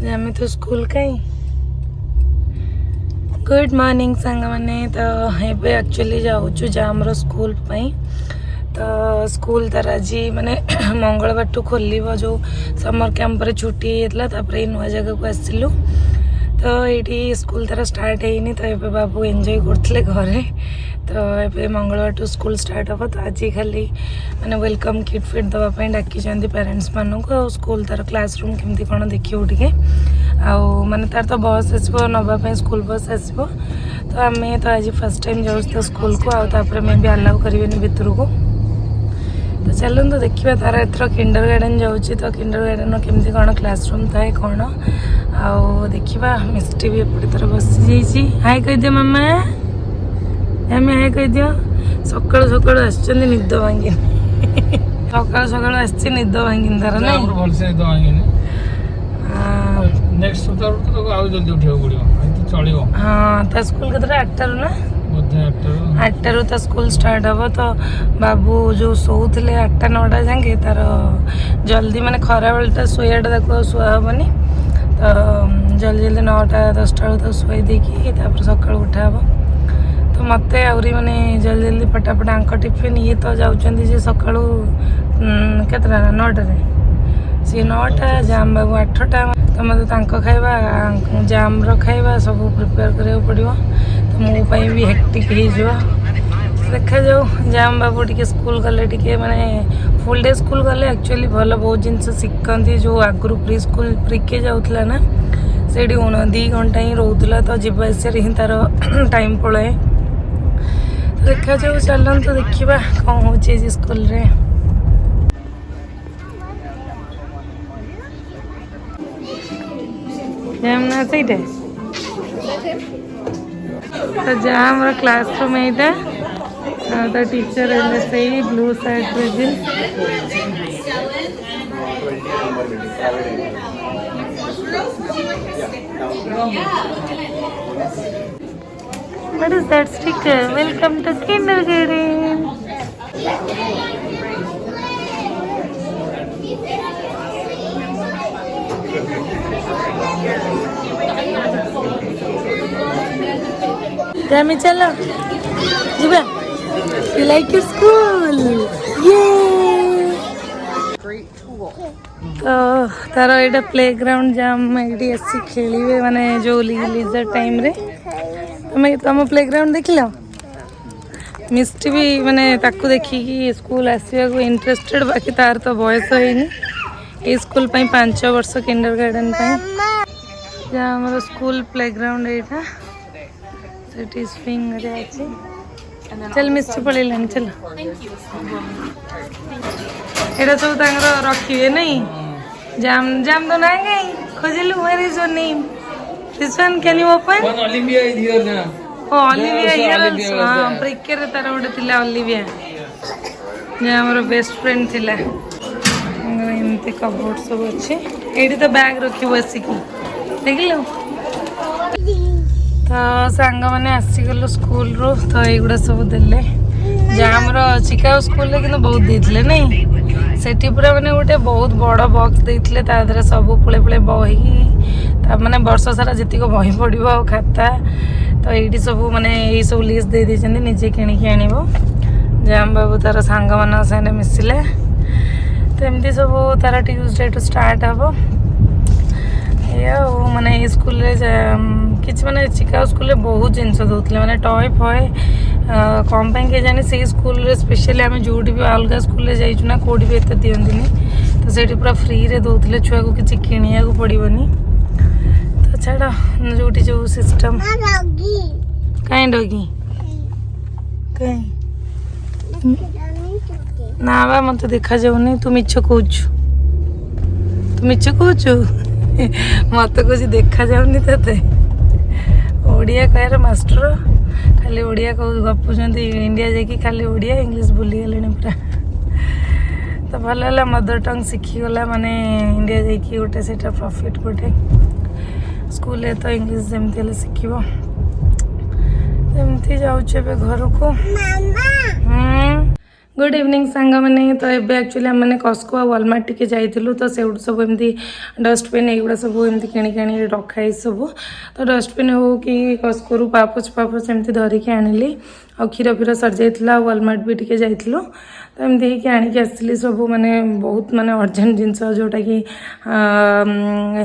जामे तो स्कूल कहीं गुड मॉर्निंग सांग मैंने तो ये एक्चुअली जाऊँ जामर स्कूल पाई तो स्कूल तार आज माने मंगलवार टू खोल जो समर कैंप रे छुट्टी होता नुआ जगह को आसिलु तो ये स्कूल तार स्टार्ट है तो ये बाबू एंजॉय करते घरे तो ये मंगलवार टू स्कूल स्टार्ट हम तो आज खाली माने वेलकम किट फिट दवाई डाकी पेरेंट्स मानक स्कूल तार क्लासरूम केमती कौन देखिए टे माने तार तो बस आसो नापी स्कूल बस आसो तो आम तो आज फर्स्ट टाइम जाऊँ तो स्कूल को आउे मैं भी अलाउ करें भितर को तो चलूँ तो देखा तार एथर किंडर गार्डन जाऊँगी तो किंडर गार्डन केमती कौन क्लासरूम थाए कौन आउ देखा मिस्टी भी एपटे थर बसी जाइए हाय कहीदे मामा आम हाय कहीदियो सकाल सकाल आसछन्ती निद भांगिन सकाल सकाल आसछि निद भांगिन तार ना भलसे निद भांगिन नेक्स्ट सप्ताह तो आउ जल्दी उठियो पड़ियो तो चलियो हां ता स्कूल केतरा 8 रू ना बोधे 8 रू ता स्कूल स्टार्ट हबो तो बाबू जो सोउथले 8 9 जांगे तार जल्दी माने खरा बेलटा सोयाटा ताको सुआ हबनी तो जल्दी जल्दी 9टा 10टा तो सोई देकी तापर सकाळ उठा हबो तो मत आहरी मैंने जल्दी जल्दी फटाफट आंक टिफिन ये तो जाऊँगी जे सका केतटा 9टा सी 9टा जाम बाबू 8टा तो मत खाଇବା जाम खाଇବା सब प्रिपेयर करा पड़ो तो मोपाई भी हेक्टिक हो देखा जाऊ जाम बाबू टी स्कूल गले टी माने फुल डे स्कूल गले एक्चुअली भल बहुत जिनस शिखती जो आगु प्री स्कूल प्रिके जाऊला ना से 2 घंटा ही रोला तो जीवास ही तार टाइम पलाए देखा जाऊ चलन तो देखा कौन हो स्कूल रे जाम ना सही तो जाम क्लासरूम यहाँ तो टीचर सही blue shirt jeans What is that sticker? Welcome to kindergarten. Dami chalo. Jiba. You like your school? Yay! Great tool. तो तार ये प्लेग्राउंड जाम ये आसी खेलिए माने जो लीजर टाइम रे तुम्हें तुम प्लेग्राउंड देख लो मिस्टी भी माने ताकू देखिकी स्कूल आसवा को इंटरेस्टेड बाकी तार तो बयस होनी ये स्कूल 5 वर्ष किंडर गार्डन जहाँ हमारे स्कूल प्लेग्राउंड यहाँ से स्विंग अच्छे चल मिस्टी पड़े चल ये सब रखिए नहीं जाम जाम तो ना गई खोजलु where is your name this one can you open Olivia is here ना ओ ओलिविया हियर आल्सो हां ब्रेकर रे तार ओडे थिला ओलिविया जे हमर बेस्ट फ्रेंड थिला एमते कबोर्ड सब अछि एडी तो बैग रखी बसी की देखिलो तो सांग माने आसी गलो स्कूल रो तो एगुडा सब देले जामर चिकागो स्कूल ले किंतु बहुत देथिले नहीं सेठी पूरा माने गोटे बहुत बड़ बॉक्स देथिले ता दरे सब पुळे पुळे बही ता माने वर्ष सारा जतिको बही पड़िबो आ खाता तो एडी सब माने ए सब लिस्ट दे दे जंदी निजे किणी के आनिबो जाम बाबू तार सांग माना साने मिसिले तो एमती सब तार ट्यूसडे टू स्टार्ट हबो या माने स्कूल रे किछ माने चिकागो स्कूल रे बहुत जिंस दउतले माने टॉय फॉय कम के जाने से स्कूल रे स्पेशली आम जो भी अलग स्कूल रे जाइछु ना कोडी भी एते दियंदिनी तो सेठी पूरा फ्री रे दउतले छुआ को किछ किनिया को पड़िबनी तो छाड़ा जोटी जो सिस्टम काई डॉगी काई ना बा मत देखा जाउनी तू मिछ कहूछु मत कुछ देखा जाउनी तते ओडिया कहर मास्टर खाली ओडिया गपुंट इंडिया जाकि खाली ओडिया इंग्लीश भूली गले पूरा तो भल है मदर टंग शिखीगला माने इंडिया जाकि गोटे से प्रॉफिट गोटे स्कूल तो इंग्लीश जमती शिखब एमती जाऊे घर को गुड इवनिंग सांग मैंने तो ये एक्चुअली आम मैंने कस्को आ वालमार्ट टिके जाइलु तो से सब एमती डस्टबिन एगुड़ा सब एमती किणी रखाई सब तो डस्टबिन हो कि कस्को रु पापोच एमती धरिकी आनिली आ क्षीर फीर सर जाइला वालमार्ट भी टिके जाइलु तो एमती ही आणिक आसली सब माने बहुत माने अर्जेंट जिनस जोटा कि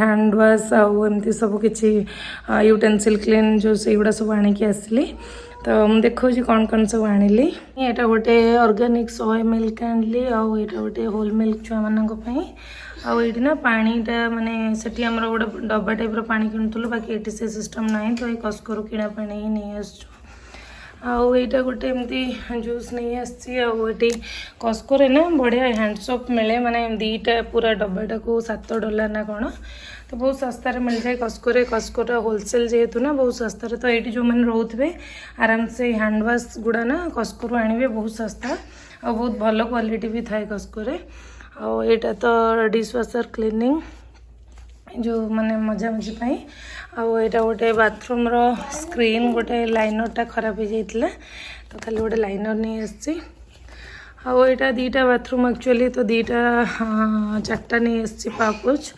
हैंड वाश आमती सब किसी यूटेनसिल क्लीन जो से गुड़ा सब आणिक आसली तो मुझे देखा कौन कौन सब आनिली यहाँ गोटे ऑर्गेनिक सोय मिल्क आनली आउ यहाँ गोटे होल मिल्क छुआ मानी आउ ये ना पानीटा माने सेठी हमर गोटे डब्बा टाइप पानी किणुलु बाकी ये से सिस्टम ना तो ये कस्को किणा पानी ही नहीं आसु आउ यहाँ गोटे एमती जूस नहीं आसी कस्को रे ना बढ़िया हैंडसोप मिले माने दीटा पूरा डब्बाटा को $7 ना कौन तो बहुत सस्तार मिल जाए कस्को होलसेल जेहेतु ना बहुत सस्तार तो ये जो मैंने रोथे आराम से हैंड वाश गुड़ा ना कस्को आणवे बहुत सस्ता और बहुत भल क्वालिटी भी थाए कस्को और यहाँ तो डिश वाशर क्लीनिंग जो माने मजा मजी पाई आउ यहाँ गोटे बाथरूम रो स्क्रीन गोटे लाइनरटा खराब हो जाता तो खाली गोटे लाइनर नहीं आसी आउ यहाँ दीटा बाथरूम एक्चुअली तो दीटा 4टा नहीं आसी पाउच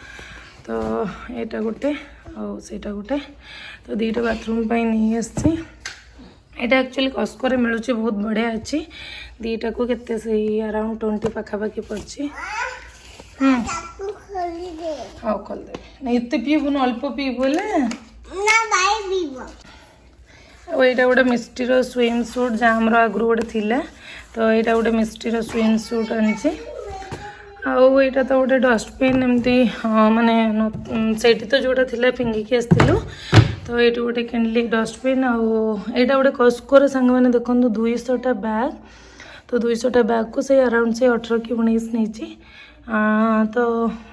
तो यहाँ गोटे आईटा गोटे तो दीटा बाथरूम नहीं आसी यहाँ एक्चुअली कस्को रे मिलूँ बहुत बढ़िया अच्छी दीटा को केते से अराउंड 20 पाखापाखि पड़ी हाँ खोल दे नहीं एत पीबू न अल्प पीबू यहाँ गोटे मिस्टीर स्विम सूट जहाँ आमर आगु गोटे थिला तो यहाँ गोटे मिस्टीर स्विम सूट आनी आउ यहाँ तो गोटे डस्टबिन एमती माने से तो जोटा थिला फिंगिकी आसलु तो ये गोटे किनली डस्टबिन आउ यहाँ गोटे कस्को सांग मैंने देखो 200टा बैग तो 200टा बैग को से अराउंड से 18 कि 19 नहीं तो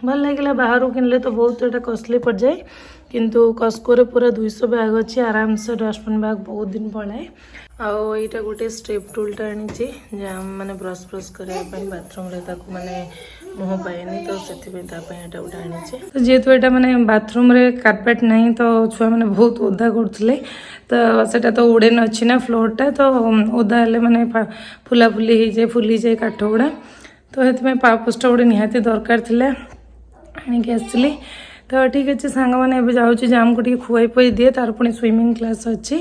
भल लगे बाहर किनले तो बहुत यहाँ कॉस्टली पड़ जाए किंतु कस्को रे पूरा 200 बैग अच्छी आराम से डस्टबिन बैग बहुत दिन पलाए आउ यहाँ गोटे स्टेप टूलटा आनी जहाँ मैंने ब्रश ब्रश करने बाथरूम माने मुँह पाएनि तो से गोटे आनी तो जेहेतु यहाँ मैंने बाथरूम रे कार्पेट नहीं तो छुआ मैंने बहुत ओदा करते तो सेटा तो उड़ेन अच्छी ना फ्लोरटा तो ओदा हेल्ले मैंने फुलाफुली हो जाए फुली जाए काठ गुड़ा तो ये पापोचटा गोटे निहाती दरकार थिला आणिक आसली तो ठीक अच्छे सांग मैंने ଏବେ ଯାଉଛି ଜାମ୍ को ଟିକେ खुआई पुआई दिए तार पुणी स्विमिंग क्लास अच्छी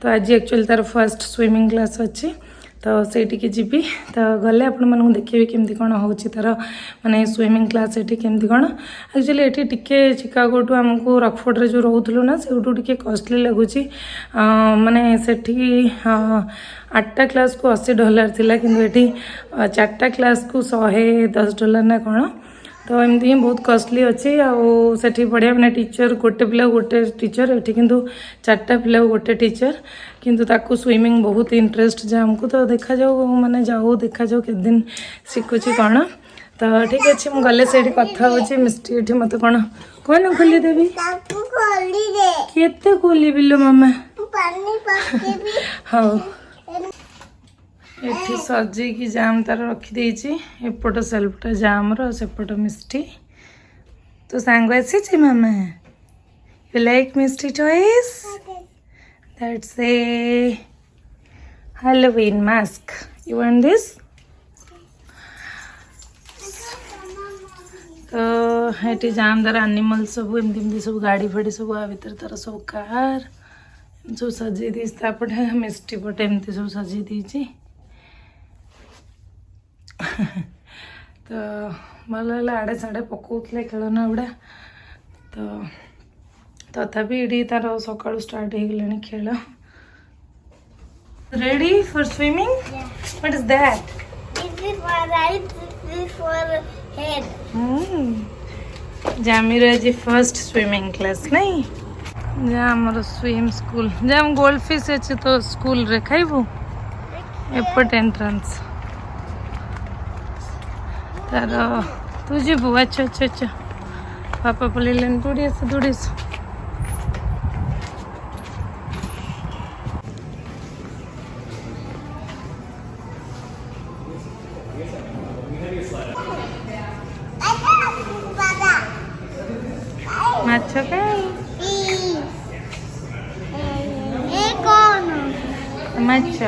तो आज एक्चुअली तार फर्स्ट स्विमिंग क्लास अच्छी तो सेठिकी जीवी तो गले आपण मानू देखिए केमती कौन हो तार माने स्विमिंग क्लास एठी केमती कौन एक्चुअली एठी टिके चिकागो टू आमको रॉकफोर्ड रे जो रोथुलो ना सेठू टिके कॉस्टली लगुची माने सेठी 8टा क्लास को $80 थिला किंतु एठी 4टा क्लास को $110 ना कौन तो एमती ही बहुत कॉस्टली अच्छी आठी बढ़िया मैंने टीचर गोटे पिला गोटे टीचर ये किंतु 4टा पिला गोटे टीचर किंतु ताकू स्विमिंग बहुत इंटरेस्ट जे आमको तो देखा जाऊ माने जाऊ देखा जाऊ के दिन शिखुची कौन तो ठीक अच्छे मुझे गले से कथा हो मिस्टी ये मत कौन कौन खोली देवी केते खोली बिलो मामा हाँ ये सजेकी जाम तार रखीदे एपट सेल्फटा जाम सेपट मिष्टी तो सांग आसी मामा you like Mishti toys that's a Halloween mask you want this तो ये जाम तार एनिमल सब एमती सब गाड़ी फाड़ी सब आ भर तार सब कार सब सजे देपटे मिष्टी पटे एमती सब सजे दी तो भल है आड़े साड़े पकाउले खेलना गुड़ा तो तथापि ये तार सका स्टार्ट हो गला खेल ready for swimming what is that जामीर आज फर्स्ट स्विमिंग क्लास नहीं जहाँ स्विम स्कूल जहाँ गोल्ड फिश अच्छे तो स्कूल रे खाइबू एपट एंट्रेंस तार तू जीवु अच्छा अच्छा अच्छा पापा पलि दौड़ी आस दौड़ी आस माछ माछ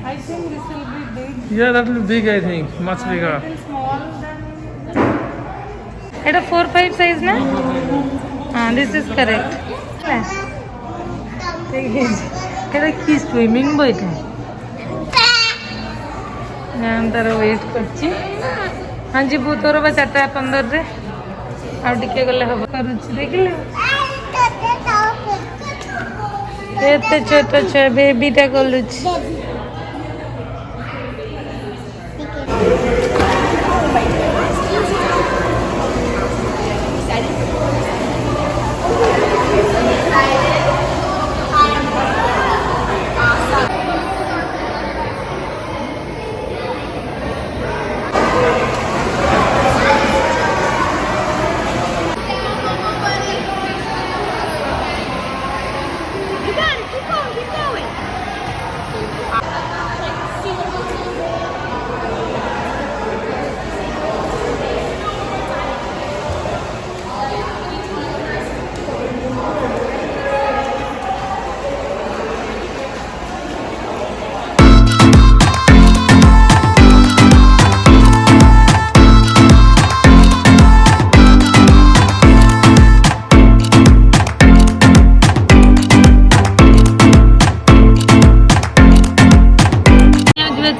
I think this will be big. Yeah, that will be big, I think. Much bigger. Little small than. এটা 4-5 size না? হ্যাঁ, this is correct. এটা কি সুইমিং বইটা? ഞാൻ ତାର ୱେଟ୍ କରିଛି। ହଁ ଯିବୁ ତୋର ବା 4:15ରେ ଆଉ ଟିକେ ଗଲେ ହବ କରୁଛି ଦେଖିଲୁ ଏତେ ଛୋଟ ଛୁଆ ବେବିଟା କରୁଛି।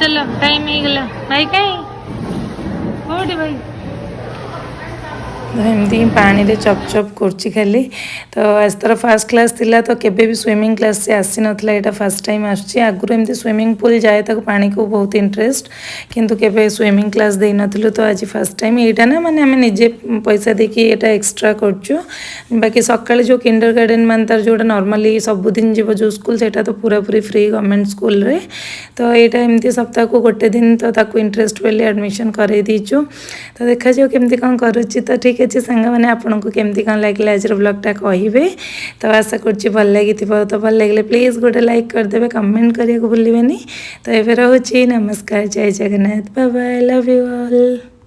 चलो टाइम हो गला भाई कहीं कोठी भाई एमती पानी रे चप चप करछि खाली तो आज तर फर्स्ट क्लास थिला तो केबे भी स्विमिंग क्लास से आसी नथला एटा फर्स्ट टाइम आछि आगुर एमती स्विमिंग पूल जाए तक पानी को बहुत इंटरेस्ट किंतु केबे स्विमिंग क्लास दे नथलु तो आज फर्स्ट टाइम एटा ना माने हमें निजे पैसा देकी एटा एक्स्ट्रा करछु बाकी सकाळे जो किंडर गार्डन मान तार जोटा नॉर्मली सब दिन जीव जो स्कूल सेटा तो पूरा पूरी फ्री गवर्नमेंट स्कूल रे तो एटा एमती सप्ताह को गोटे दिन तो ताको इंटरेस्ट वाले एडमिशन करे दीचु तो देखा जो केमती कोन करूछि तो ठीक अच्छे सांग मैंने आपको केमती कौन लगे आज ब्लॉगटा कहे तो आशा कर भल लगी तो भल लगे प्लीज गोटे लाइक करदे कमेंट करने को भूलें तो ये रोचे नमस्कार जय Jagannath bye bye love you all.